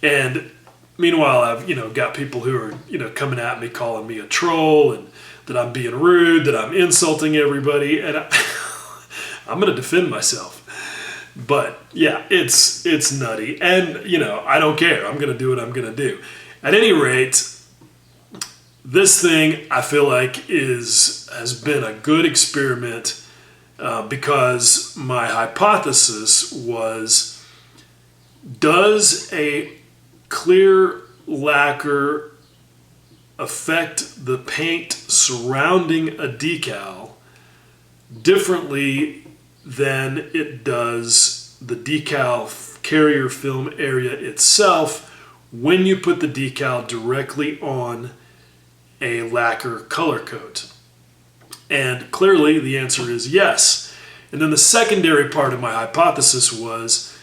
And meanwhile, I've, got people who are, coming at me, calling me a troll, and that I'm being rude, that I'm insulting everybody, and I'm going to defend myself. But yeah, it's nutty, and I don't care. I'm going to do what I'm going to do. At any rate, this thing I feel like has been a good experiment because my hypothesis was, does a clear lacquer affect the paint surrounding a decal differently than it does the decal carrier film area itself when you put the decal directly on a lacquer color coat? And clearly the answer is yes. And then the secondary part of my hypothesis was,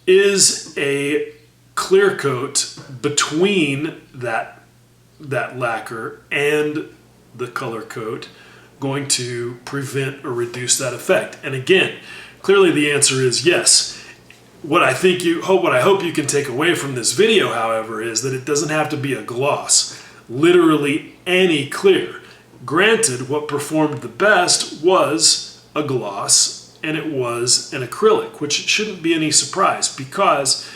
is a clear coat between that lacquer and the color coat going to prevent or reduce that effect? And again, clearly the answer is yes. What I hope you can take away from this video, however, is that it doesn't have to be a gloss. Literally any clear. Granted, what performed the best was a gloss, and it was an acrylic, which shouldn't be any surprise because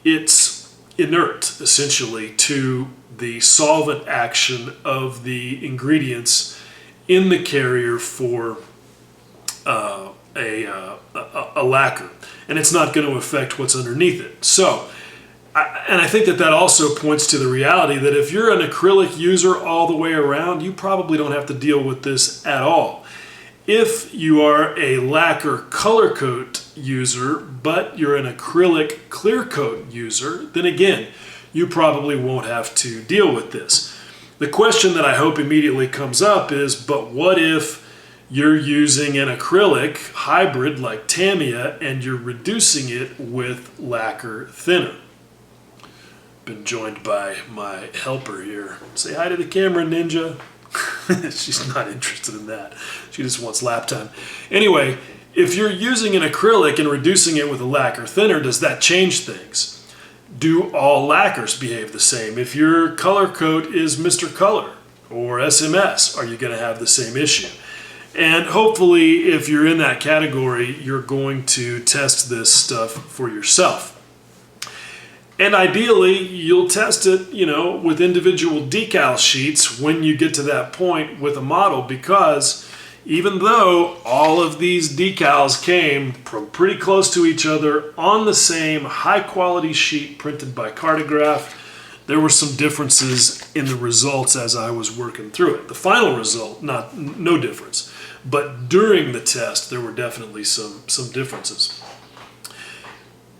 it's inert, essentially, to the solvent action of the ingredients in the carrier for a lacquer, and it's not going to affect what's underneath it. So, I think that also points to the reality that if you're an acrylic user all the way around, you probably don't have to deal with this at all. If you are a lacquer color coat user, but you're an acrylic clear coat user, then again, you probably won't have to deal with this. The question that I hope immediately comes up is, but what if you're using an acrylic hybrid like Tamiya and you're reducing it with lacquer thinner? Been joined by my helper here. Say hi to the camera, Ninja. She's not interested in that. She just wants lap time. Anyway, if you're using an acrylic and reducing it with a lacquer thinner, does that change things? Do all lacquers behave the same? If your color coat is Mr. Color or SMS, are you going to have the same issue? And hopefully, if you're in that category, you're going to test this stuff for yourself. And ideally, you'll test it, with individual decal sheets when you get to that point with a model, because even though all of these decals came from pretty close to each other on the same high-quality sheet printed by Cartograph, there were some differences in the results as I was working through it. The final result, no difference. But during the test, there were definitely some differences.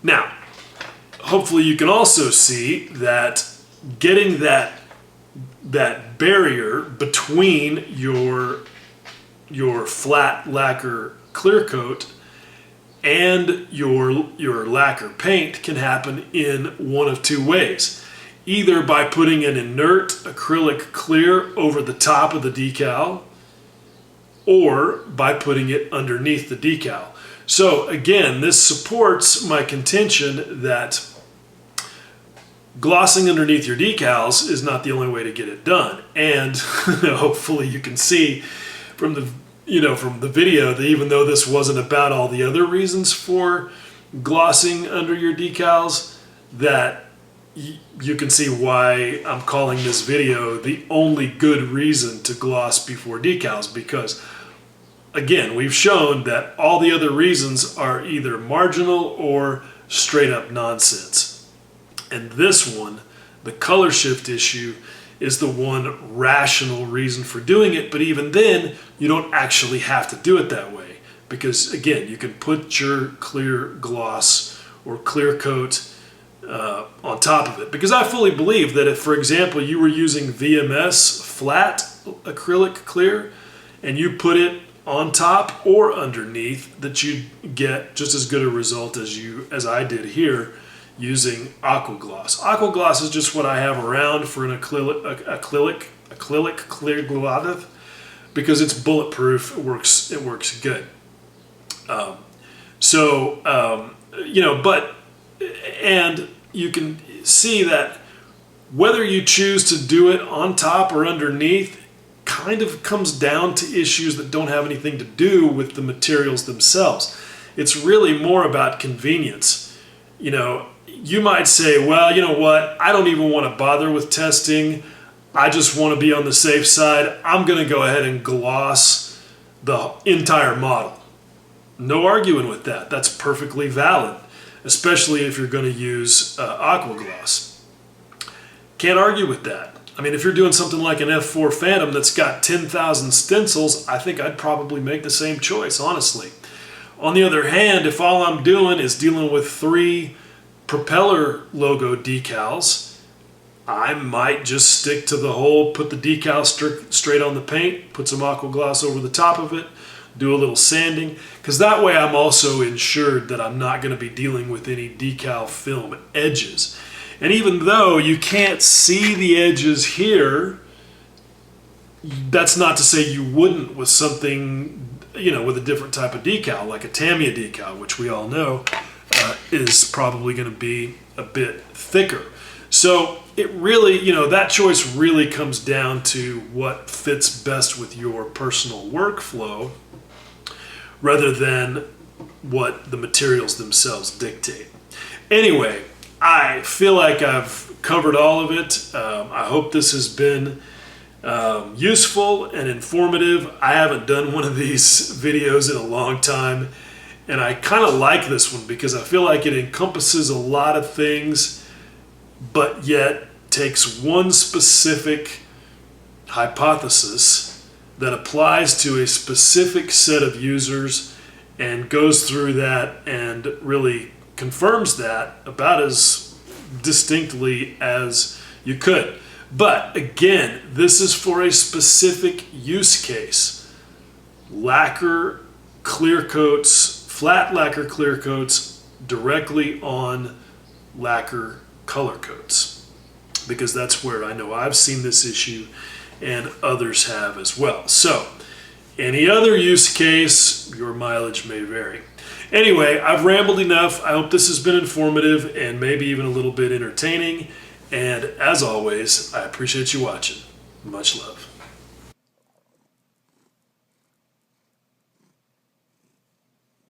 Now, hopefully you can also see that getting that barrier between your flat lacquer clear coat and your lacquer paint can happen in one of two ways. Either by putting an inert acrylic clear over the top of the decal, or by putting it underneath the decal. So again, this supports my contention that glossing underneath your decals is not the only way to get it done. And hopefully you can see from the video that even though this wasn't about all the other reasons for glossing under your decals, that you can see why I'm calling this video the only good reason to gloss before decals, because again, we've shown that all the other reasons are either marginal or straight up nonsense. And this one, the color shift issue, is the one rational reason for doing it. But even then, you don't actually have to do it that way, because again, you can put your clear gloss or clear coat on top of it. Because I fully believe that if, for example, you were using VMS flat acrylic clear and you put it on top or underneath, that you'd get just as good a result as I did here using aqua gloss. Aqua gloss is just what I have around for an acrylic clear gloss, because it's bulletproof. It works good. And you can see that whether you choose to do it on top or underneath kind of comes down to issues that don't have anything to do with the materials themselves. It's really more about convenience. You might say, well, you know what, I don't even want to bother with testing. I just want to be on the safe side. I'm going to go ahead and gloss the entire model. No arguing with that. That's perfectly valid, especially if you're going to use aqua gloss. Can't argue with that. I mean, if you're doing something like an F4 Phantom that's got 10,000 stencils, I think I'd probably make the same choice, honestly. On the other hand, if all I'm doing is dealing with 3 propeller logo decals, I might just stick to the whole, put the decal straight on the paint, put some aqua gloss over the top of it, do a little sanding, because that way I'm also ensured that I'm not going to be dealing with any decal film edges. And even though you can't see the edges here, that's not to say you wouldn't with something, with a different type of decal, like a Tamiya decal, which we all know is probably going to be a bit thicker. So it really, that choice really comes down to what fits best with your personal workflow rather than what the materials themselves dictate. Anyway, I feel like I've covered all of it. I hope this has been useful and informative. I haven't done one of these videos in a long time, and I kind of like this one because I feel like it encompasses a lot of things, but yet takes one specific hypothesis that applies to a specific set of users and goes through that and really confirms that about as distinctly as you could. But again, this is for a specific use case. Lacquer clear coats, flat lacquer clear coats directly on lacquer color coats, because that's where I know I've seen this issue and others have as well. So any other use case, your mileage may vary. Anyway, I've rambled enough. I hope this has been informative and maybe even a little bit entertaining. And as always, I appreciate you watching. Much love.